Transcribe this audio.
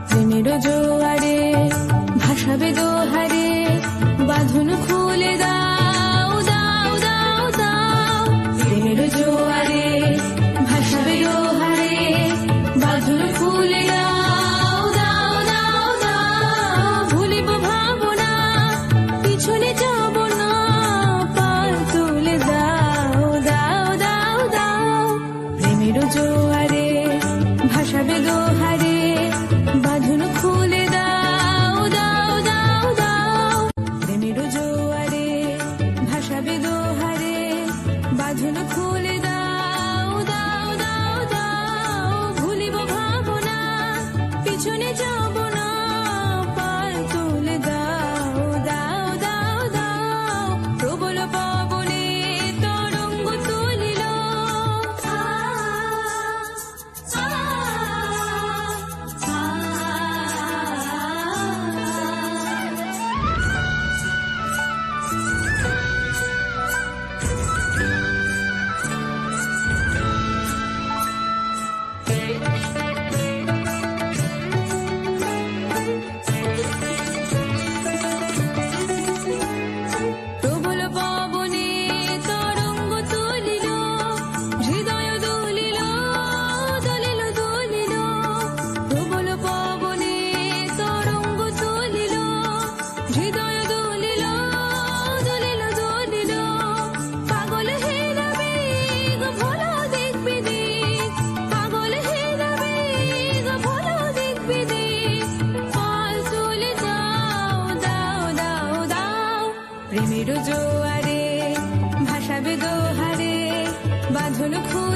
প্রেমের জোয়ারে ভাসাবে দোহারে, বাঁধন খুলে দাও দাও দাও দাও। প্রেমের জোয়ারে ভাসাবে দোহারে, বাঁধন খুলে দাও দাও দাও দাও। ভুলিব ভাবনা, পিছনে যাব না, পাল তুলে দাও দাও দাও দাও। প্রেমের জোয়ারে ভাসাবে দোহারে, বাঁধন খুলে দাও দাও দাও দাও। প্রেমের জোয়ারে ভাসাবে দোহারে, বাঁধন খুলে দাও দাও দাও দাও। ভুলিব ভাবনা, পিছনে যাব না, পাল তুলে দাও দাও দাও দাও। প্রবল পবনে তরঙ্গ তুলিল, প্রবল পবনে তরঙ্গ তুলিল, হৃদয় দুলিল দলিল দুলিল। প্রবল পবনে তরঙ্গ তুলিল, হৃদয় দুলিল দলিল দলিল। পাগল হেরাবে গো ভোলা দেখবি দিক, পাগল হেরাবে গো ভোলা দেখবি দিক। পাল তুলে দাও দাও দাও দাও। প্রেমের জোয়ারে ভাসাবে দোহারে, বাঁধন খুলে